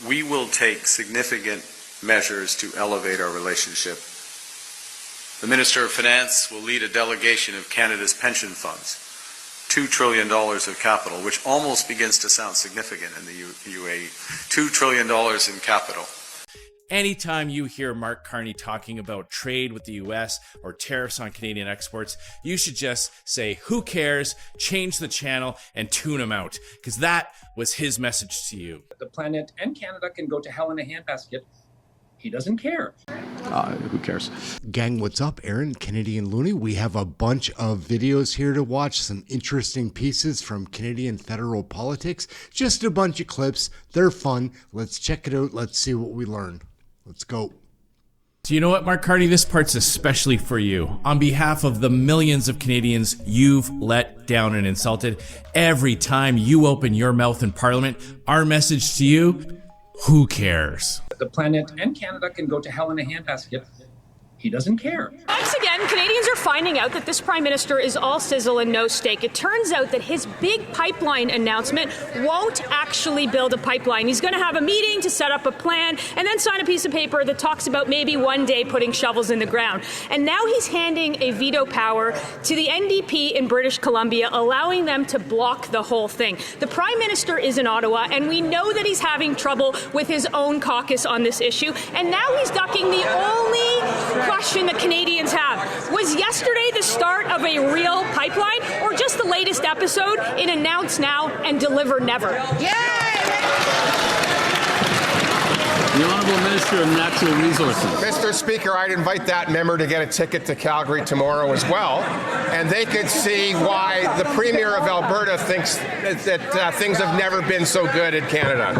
We will take significant measures to elevate our relationship. The Minister of Finance will lead a delegation of Canada's pension funds, $2 trillion of capital, which almost begins to sound significant in the UAE. $2 trillion in capital. Anytime you hear Mark Carney talking about trade with the US or tariffs on Canadian exports, you should just say, who cares, change the channel, and tune him out, because that was his message to you. The planet and Canada can go to hell in a handbasket. He doesn't care. Who cares? Gang, what's up? Aaron, Canadian Looney. We have a bunch of videos here to watch, some interesting pieces from Canadian federal politics. Just a bunch of clips. They're fun. Let's check it out. Let's see what we learn. Let's go. Do you know what, Mark Carney? This part's especially for you. On behalf of the millions of Canadians you've let down and insulted, every time you open your mouth in Parliament, our message to you, who cares? The planet and Canada can go to hell in a handbasket. He doesn't care. Once again, Canadians are finding out that this Prime Minister is all sizzle and no steak. It turns out that his big pipeline announcement won't actually build a pipeline. He's going to have a meeting to set up a plan and then sign a piece of paper that talks about maybe one day putting shovels in the ground. And now he's handing a veto power to the NDP in British Columbia, allowing them to block the whole thing. The Prime Minister is in Ottawa, and we know that he's having trouble with his own caucus on this issue. And now he's ducking the only question that Canadians have. Was yesterday the start of a real pipeline, or just the latest episode in Announce Now and Deliver Never? The Honourable Minister of Natural Resources. Mr. Speaker, I'd invite that member to get a ticket to Calgary tomorrow as well, and they could see why the Premier of Alberta thinks that things have never been so good in Canada.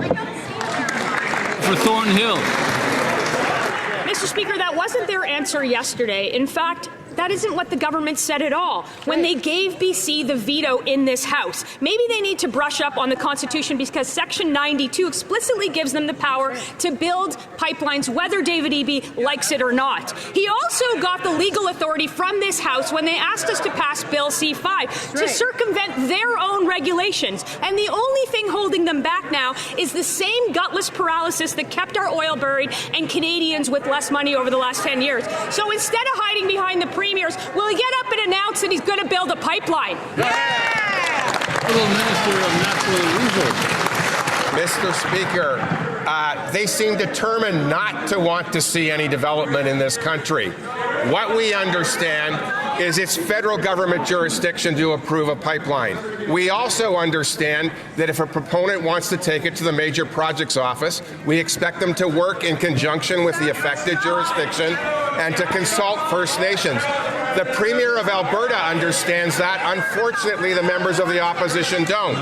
For Thornhill. Mr. Speaker, that wasn't their answer yesterday. In fact, that isn't what the government said at all when they gave BC the veto in this House. Maybe they need to brush up on the Constitution, because Section 92 explicitly gives them the power to build pipelines, whether David Eby likes it or not. He also got the legal authority from this House when they asked us to pass Bill C-5 to circumvent their own regulations. And the only thing holding them back now is the same gutless paralysis that kept our oil buried and Canadians with less money over the last 10 years. So instead of hiding behind the premiers, will he get up and announce that he's going to build a pipeline? Honourable Minister of Natural Resources. Mr. Speaker, they seem determined not to want to see any development in this country. What we understand is it's federal government jurisdiction to approve a pipeline. We also understand that if a proponent wants to take it to the Major Projects Office, we expect them to work in conjunction with the affected jurisdiction and to consult First Nations. The Premier of Alberta understands that. Unfortunately, the members of the opposition don't.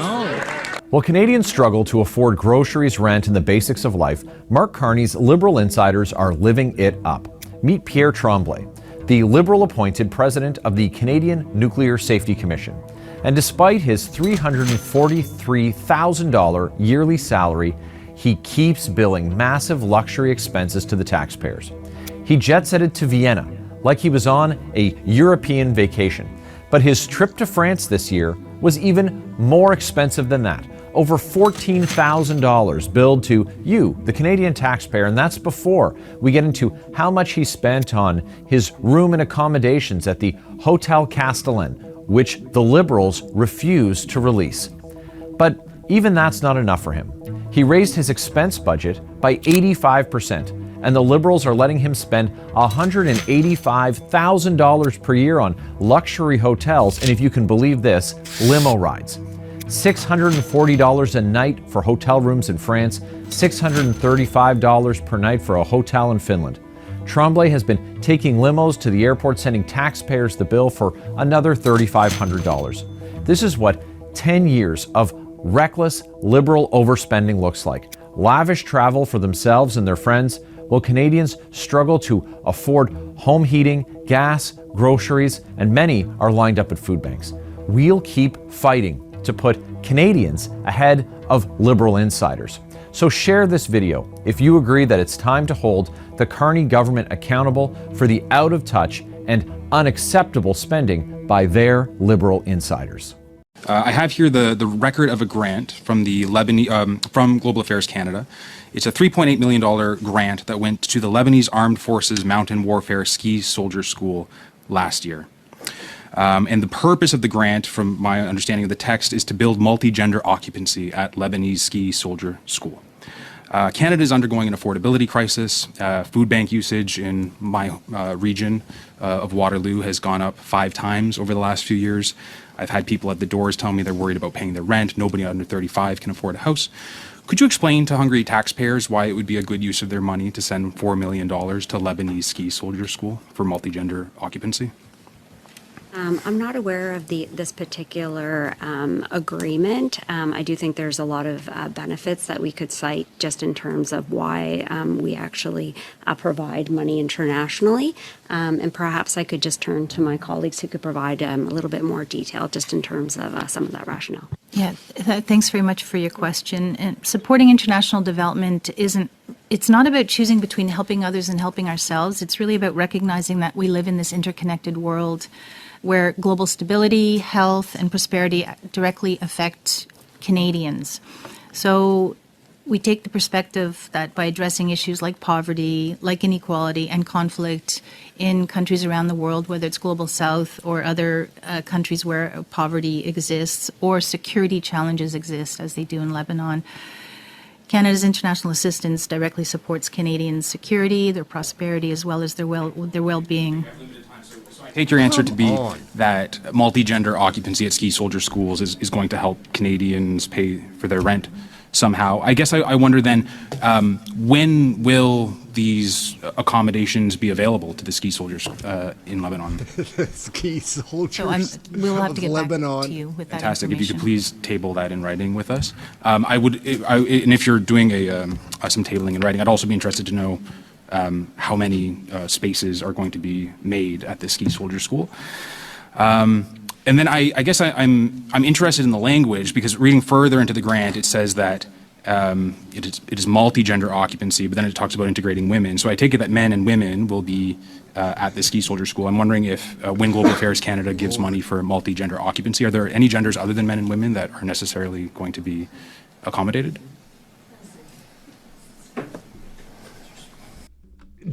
While Canadians struggle to afford groceries, rent, and the basics of life, Mark Carney's Liberal insiders are living it up. Meet Pierre Tremblay, the Liberal-appointed president of the Canadian Nuclear Safety Commission. And despite his $343,000 yearly salary, he keeps billing massive luxury expenses to the taxpayers. He jet-setted to Vienna like he was on a European vacation. But his trip to France this year was even more expensive than that. Over $14,000 billed to you, the Canadian taxpayer, and that's before we get into how much he spent on his room and accommodations at the Hotel Castellan, which the Liberals refuse to release. But even that's not enough for him. He raised his expense budget by 85%, and the Liberals are letting him spend $185,000 per year on luxury hotels, and if you can believe this, limo rides. $640 a night for hotel rooms in France, $635 per night for a hotel in Finland. Tremblay has been taking limos to the airport, sending taxpayers the bill for another $3,500. This is what 10 years of reckless Liberal overspending looks like. Lavish travel for themselves and their friends, while Canadians struggle to afford home heating, gas, groceries, and many are lined up at food banks. We'll keep fighting to put Canadians ahead of Liberal insiders. So share this video if you agree that it's time to hold the Carney government accountable for the out-of-touch and unacceptable spending by their Liberal insiders. I have here the record of a grant from the Lebanese from Global Affairs Canada. It's a $3.8 million grant that went to the Lebanese Armed Forces Mountain Warfare Ski Soldier School last year. And the purpose of the grant, from my understanding of the text, is to build multi-gender occupancy at Lebanese Ski Soldier School. Canada is undergoing an affordability crisis. Food bank usage in my region of Waterloo has gone up 5 times over the last few years. I've had people at the doors tell me they're worried about paying their rent. Nobody under 35 can afford a house. Could you explain to hungry taxpayers why it would be a good use of their money to send $4 million to Lebanese Ski Soldier School for multi-gender occupancy? I'm not aware of this particular agreement. I do think there's a lot of benefits that we could cite just in terms of why we actually provide money internationally. And perhaps I could just turn to my colleagues who could provide a little bit more detail just in terms of some of that rationale. Yeah, thanks very much for your question. And supporting international development it's not about choosing between helping others and helping ourselves. It's really about recognizing that we live in this interconnected world where global stability, health, and prosperity directly affect Canadians. So we take the perspective that by addressing issues like poverty, like inequality, and conflict in countries around the world, whether it's Global South or other countries where poverty exists or security challenges exist, as they do in Lebanon, Canada's international assistance directly supports Canadians' security, their prosperity, as well as their well-being. I take your answer to be that multi-gender occupancy at ski soldier schools is going to help Canadians pay for their rent somehow. I guess I wonder then, when will these accommodations be available to the ski soldiers in Lebanon? The ski soldiers we'll have to get Lebanon. back to you with that Fantastic. If you could information. please table that in writing with us. And if you're doing some tabling in writing, I'd also be interested to know how many spaces are going to be made at the ski soldier school. And then I guess I'm interested in the language, because reading further into the grant, it says that it is multi-gender occupancy, but then it talks about integrating women. So I take it that men and women will be at the ski soldier school. I'm wondering if when Global Affairs Canada gives money for multi-gender occupancy, are there any genders other than men and women that are necessarily going to be accommodated?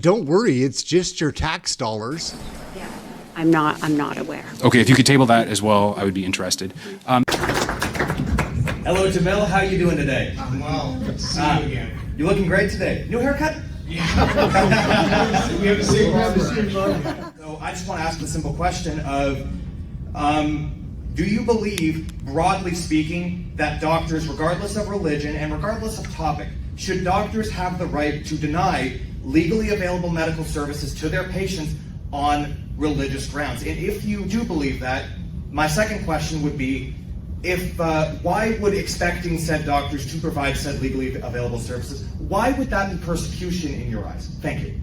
Don't worry, it's just your tax dollars. Yeah, I'm not aware. Okay, if you could table that as well, I would be interested. Hello, Jamil. How are you doing today? I'm well. Good to see you again. You're looking great today. New haircut? Yeah. We have the same barber. So I just want to ask the simple question of, do you believe, broadly speaking, that doctors, regardless of religion and regardless of topic, should doctors have the right to deny legally available medical services to their patients on religious grounds? And if you do believe that, my second question would be, why would expecting said doctors to provide said legally available services, why would that be persecution in your eyes? Thank you.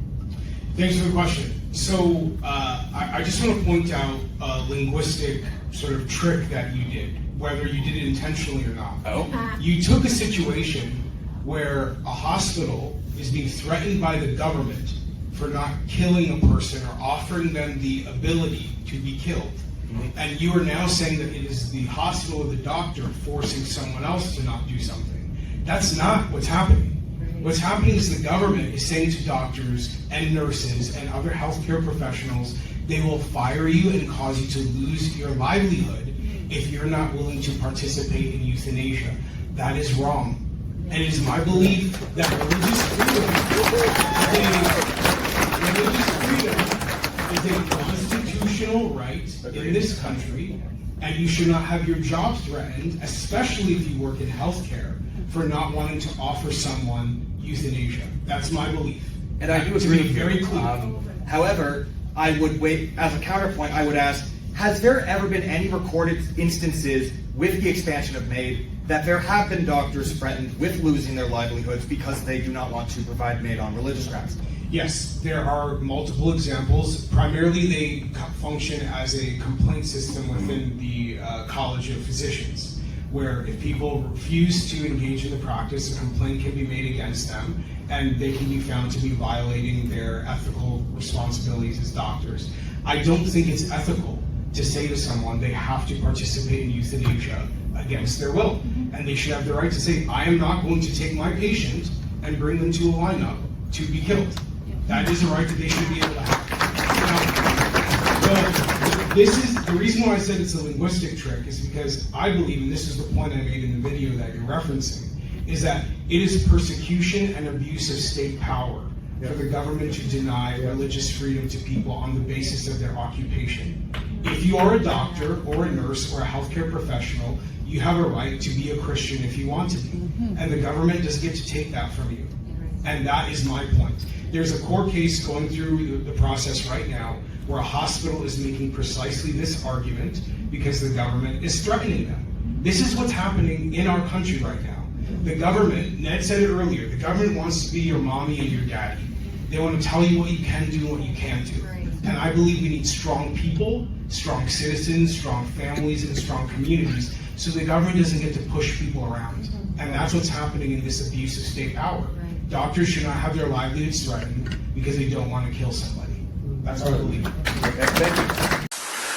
Thanks for the question. So I just want to point out a linguistic sort of trick that you did, whether you did it intentionally or not. Oh. You took a situation where a hospital is being threatened by the government for not killing a person or offering them the ability to be killed. And you are now saying that it is the hospital or the doctor forcing someone else to not do something. That's not what's happening. What's happening is the government is saying to doctors and nurses and other healthcare professionals, they will fire you and cause you to lose your livelihood if you're not willing to participate in euthanasia. That is wrong. And it is my belief that religious freedom is a constitutional right in this country, and you should not have your job threatened, especially if you work in healthcare, for not wanting to offer someone euthanasia. That's my belief. And I do agree with you. Very clear. However, I would wait, as a counterpoint, I would ask, has there ever been any recorded instances with the expansion of MAID that there have been doctors threatened with losing their livelihoods because they do not want to provide MAID on religious grounds? Yes, there are multiple examples. Primarily, they function as a complaint system within the College of Physicians, where if people refuse to engage in the practice, a complaint can be made against them, and they can be found to be violating their ethical responsibilities as doctors. I don't think it's ethical to say to someone they have to participate in euthanasia against their will. And they should have the right to say, I am not going to take my patient and bring them to a lineup to be killed. That is a right that they should be able to have. Now, this is the reason why I said it's a linguistic trick, is because I believe, and this is the point I made in the video that you're referencing, is that it is persecution and abuse of state power for the government to deny religious freedom to people on the basis of their occupation. If you are a doctor or a nurse or a healthcare professional, you have a right to be a Christian if you want to be. And the government doesn't get to take that from you. And that is my point. There's a court case going through the process right now where a hospital is making precisely this argument because the government is threatening them. This is what's happening in our country right now. The government, Ned said it earlier, the government wants to be your mommy and your daddy. They want to tell you what you can do and what you can't do. And I believe we need strong people, strong citizens, strong families, and strong communities so the government doesn't get to push people around. And that's what's happening in this abuse of state power. Doctors should not have their livelihoods threatened because they don't want to kill somebody. That's what I believe. Thank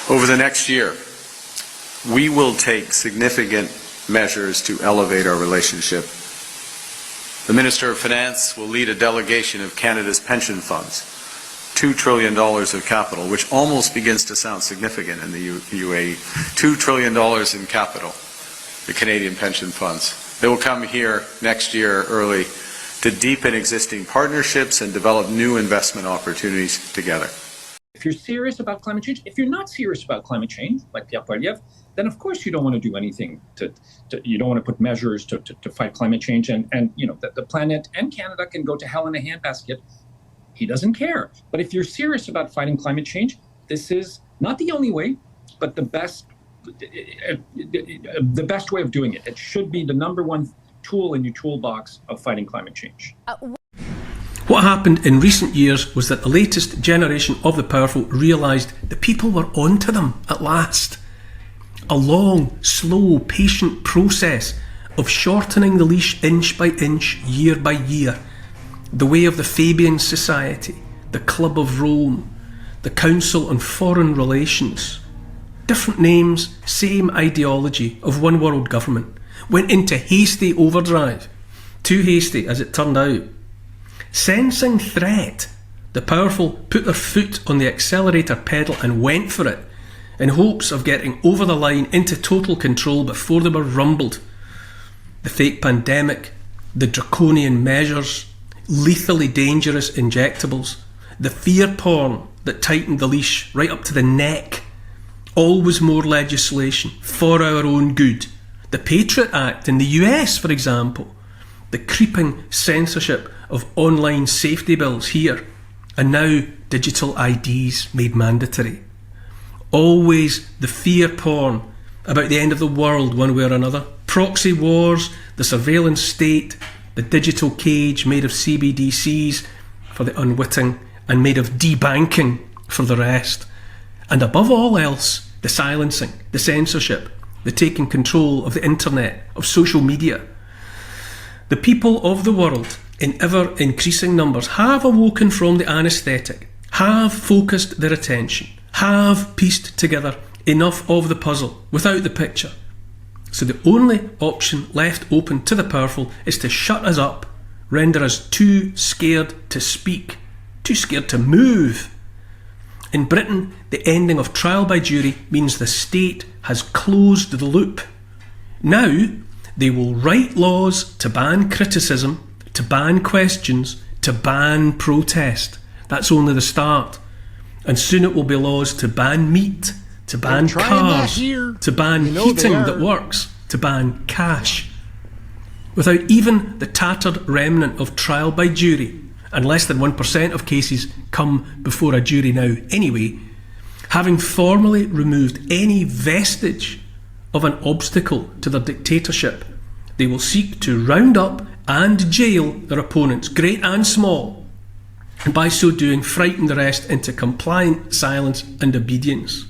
you. Over the next year, we will take significant measures to elevate our relationship. The Minister of Finance will lead a delegation of Canada's pension funds, $2 trillion of capital, which almost begins to sound significant in the UAE. $2 trillion in capital, the Canadian pension funds. They will come here next year early to deepen existing partnerships and develop new investment opportunities together. If you're serious about climate change, if you're not serious about climate change, like Pierre Poilievre, then of course you don't want to do anything you don't want to put measures to fight climate change. And you know, the planet and Canada can go to hell in a handbasket. He doesn't care. But if you're serious about fighting climate change, this is not the only way, but the best way of doing it. It should be the number one tool in your toolbox of fighting climate change. What happened in recent years was that the latest generation of the powerful realised the people were onto them at last. A long, slow, patient process of shortening the leash inch by inch, year by year. The way of the Fabian Society, the Club of Rome, the Council on Foreign Relations. Different names, same ideology of one world government. Went into hasty overdrive. Too hasty, as it turned out. Sensing threat, the powerful put their foot on the accelerator pedal and went for it, in hopes of getting over the line into total control before they were rumbled. The fake pandemic, the draconian measures, lethally dangerous injectables, the fear porn that tightened the leash right up to the neck. Always more legislation for our own good. The Patriot Act in the US, for example. The creeping censorship of online safety bills here. And now digital IDs made mandatory. Always the fear porn about the end of the world one way or another. Proxy wars, the surveillance state, the digital cage made of CBDCs for the unwitting and made of debanking for the rest. And above all else, the silencing, the censorship, the taking control of the internet, of social media. The people of the world, in ever increasing numbers, have awoken from the anaesthetic, have focused their attention, have pieced together enough of the puzzle without the picture. So the only option left open to the powerful is to shut us up, render us too scared to speak, too scared to move. In Britain, the ending of trial by jury means the state has closed the loop. Now, they will write laws to ban criticism, to ban questions, to ban protest. That's only the start. And soon it will be laws to ban meat, to ban cars, to ban heating that works, to ban cash. Without even the tattered remnant of trial by jury, and less than 1% of cases come before a jury now anyway, having formally removed any vestige of an obstacle to their dictatorship, they will seek to round up and jail their opponents, great and small, and by so doing frighten the rest into compliant silence and obedience.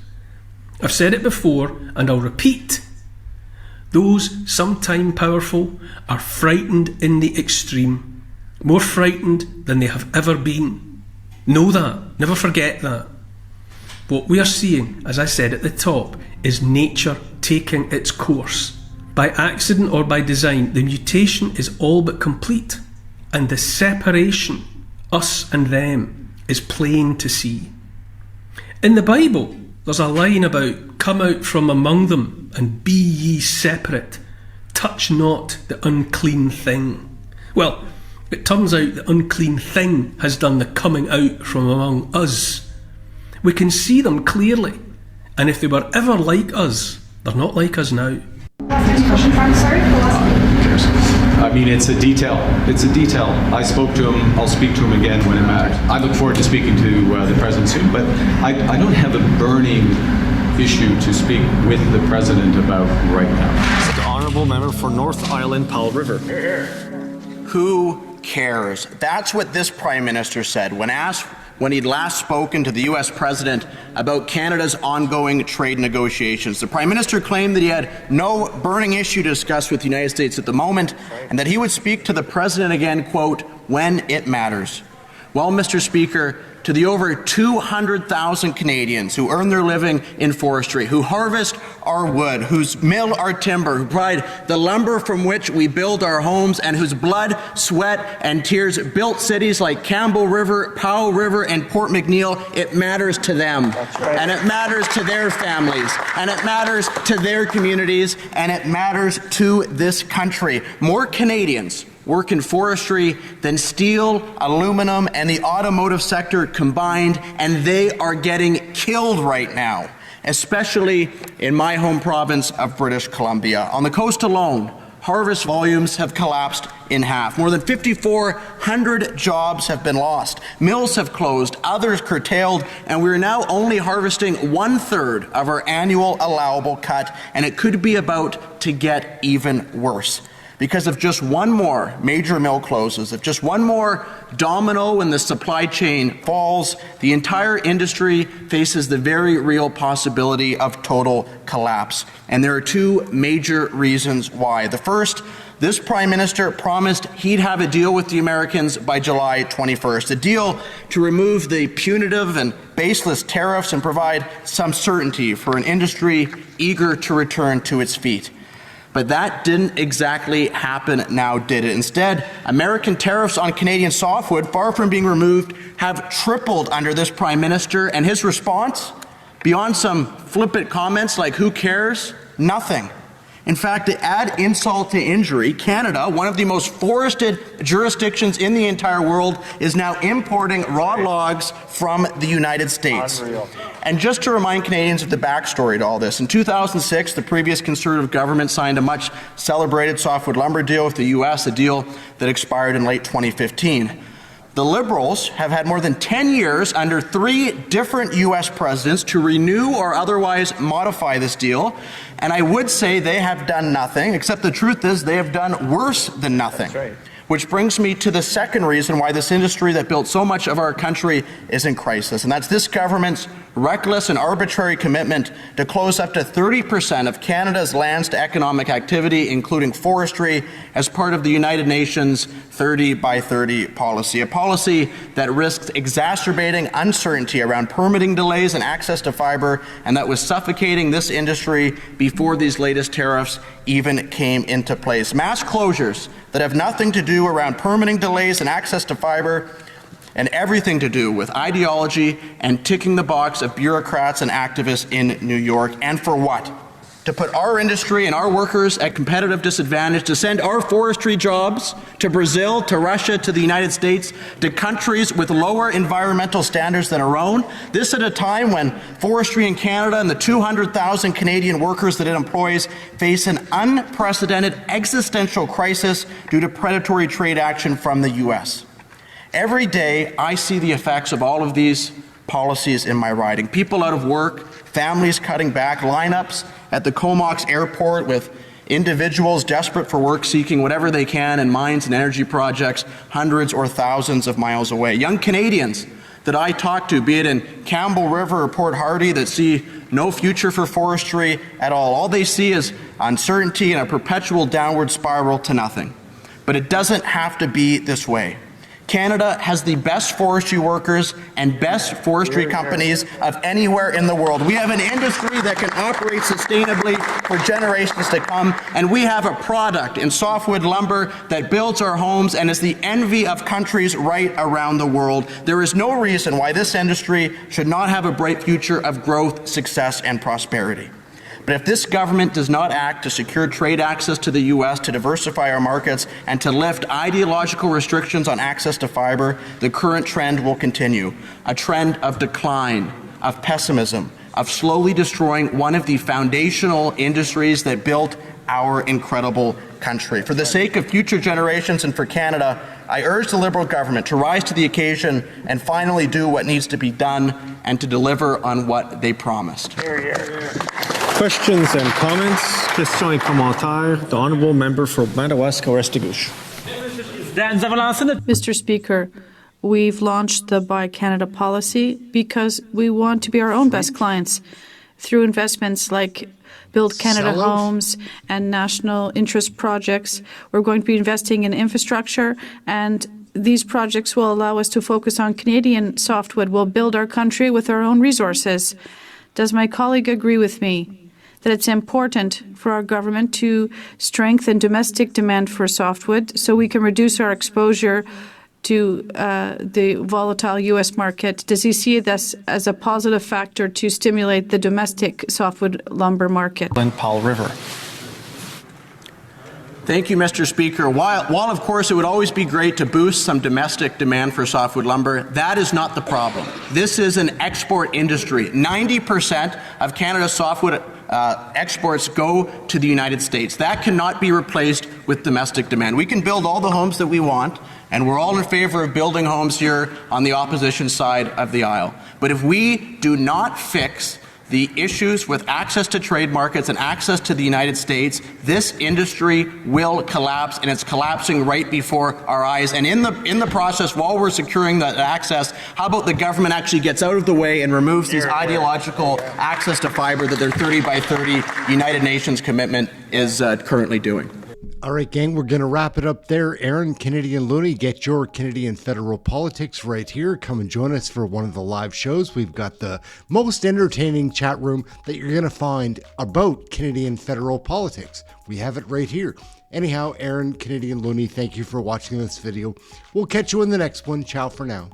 I've said it before and I'll repeat. Those sometime powerful are frightened in the extreme, more frightened than they have ever been. Know that, never forget that. What we are seeing, as I said at the top, is nature taking its course. By accident or by design, the mutation is all but complete, and the separation, us and them, is plain to see. In the Bible, there's a line about, "Come out from among them and be ye separate. Touch not the unclean thing." Well, it turns out the unclean thing has done the coming out from among us. We can see them clearly, and if they were ever like us, they're not like us now. I mean, it's a detail. It's a detail. I spoke to him. I'll speak to him again when it matters. I look forward to speaking to the president soon, but I don't have a burning issue to speak with the president about right now. The honourable member for North Island, Powell River. Who cares? That's what this Prime Minister said when asked when he'd last spoken to the U.S. President about Canada's ongoing trade negotiations. The Prime Minister claimed that he had no burning issue to discuss with the United States at the moment, and that he would speak to the President again, quote, when it matters. Well, Mr. Speaker, to the over 200,000 Canadians who earn their living in forestry, who harvest our wood, whose mill our timber, who provide the lumber from which we build our homes, and whose blood, sweat, and tears built cities like Campbell River, Powell River, and Port McNeill, it matters to them. Right. And it matters to their families, and it matters to their communities, and it matters to this country. More Canadians work in forestry than steel, aluminum, and the automotive sector combined, and they are getting killed right now, especially in my home province of British Columbia. On the coast alone, harvest volumes have collapsed in half. More than 5,400 jobs have been lost. Mills have closed, others curtailed, and we're now only harvesting 1/3 of our annual allowable cut, and it could be about to get even worse. Because if just one more major mill closes, if just one more domino in the supply chain falls, the entire industry faces the very real possibility of total collapse. And there are two major reasons why. The first, this Prime Minister promised he'd have a deal with the Americans by July 21st, a deal to remove the punitive and baseless tariffs and provide some certainty for an industry eager to return to its feet. But that didn't exactly happen now, did it? Instead, American tariffs on Canadian softwood, far from being removed, have tripled under this Prime Minister. And his response? Beyond some flippant comments like, who cares? Nothing. In fact, to add insult to injury, Canada, one of the most forested jurisdictions in the entire world, is now importing raw logs from the United States. Unreal. And just to remind Canadians of the backstory to all this, in 2006, the previous Conservative government signed a much celebrated softwood lumber deal with the U.S., a deal that expired in late 2015. The Liberals have had more than 10 years under 3 different U.S. presidents to renew or otherwise modify this deal, and I would say they have done nothing, except the truth is they have done worse than nothing. That's right. Which brings me to the second reason why this industry that built so much of our country is in crisis, and that's this government's reckless and arbitrary commitment to close up to 30% of Canada's lands to economic activity, including forestry, as part of the United Nations 30 by 30 policy, a policy that risks exacerbating uncertainty around permitting delays and access to fiber, and that was suffocating this industry before these latest tariffs even came into place. Mass closures that have nothing to do around permitting delays and access to fiber, and everything to do with ideology and ticking the box of bureaucrats and activists in New York. And for what? To put our industry and our workers at competitive disadvantage, to send our forestry jobs to Brazil, to Russia, to the United States, to countries with lower environmental standards than our own. This at a time when forestry in Canada and the 200,000 Canadian workers that it employs face an unprecedented existential crisis due to predatory trade action from the U.S. Every day, I see the effects of all of these policies in my riding. People out of work, families cutting back, lineups at the Comox airport with individuals desperate for work, seeking whatever they can in mines and energy projects hundreds or thousands of miles away. Young Canadians that I talk to, be it in Campbell River or Port Hardy, that see no future for forestry at all. All they see is uncertainty and a perpetual downward spiral to nothing. But it doesn't have to be this way. Canada has the best forestry workers and best forestry companies of anywhere in the world. We have an industry that can operate sustainably for generations to come, and we have a product in softwood lumber that builds our homes and is the envy of countries right around the world. There is no reason why this industry should not have a bright future of growth, success, and prosperity. But if this government does not act to secure trade access to the U.S., to diversify our markets, and to lift ideological restrictions on access to fiber, the current trend will continue. A trend of decline, of pessimism, of slowly destroying one of the foundational industries that built our incredible country. For the sake of future generations and for Canada, I urge the Liberal government to rise to the occasion and finally do what needs to be done and to deliver on what they promised. Questions and comments? Questions et commentaires. The Honourable Member for Madawaska Restigouche. Mr. Speaker, we've launched the Buy Canada policy because we want to be our own best clients through investments like Build Canada Homes and national interest projects. We're going to be investing in infrastructure, and these projects will allow us to focus on Canadian softwood. We'll build our country with our own resources. Does my colleague agree with me that it's important for our government to strengthen domestic demand for softwood so we can reduce our exposure to the volatile U.S. market? Does he see this as a positive factor to stimulate the domestic softwood lumber market? Powell River. Thank you, Mr. Speaker. While of course it would always be great to boost some domestic demand for softwood lumber, that is not the problem. This is an export industry. 90% of Canada's softwood exports go to the United States. That cannot be replaced with domestic demand. We can build all the homes that we want, and we're all in favor of building homes here on the opposition side of the aisle. But if we do not fix the issues with access to trade markets and access to the United States, this industry will collapse, and it's collapsing right before our eyes. And in the process, while we're securing that access, how about the government actually gets out of the way and removes these ideological access to fiber that their 30 by 30 United Nations commitment is currently doing? All right, gang, we're going to wrap it up there. Aaron, Canadian Looney, get your Canadian federal politics right here. Come and join us for one of the live shows. We've got the most entertaining chat room that you're going to find about Canadian federal politics. We have it right here. Anyhow, Aaron, Canadian Looney, thank you for watching this video. We'll catch you in the next one. Ciao for now.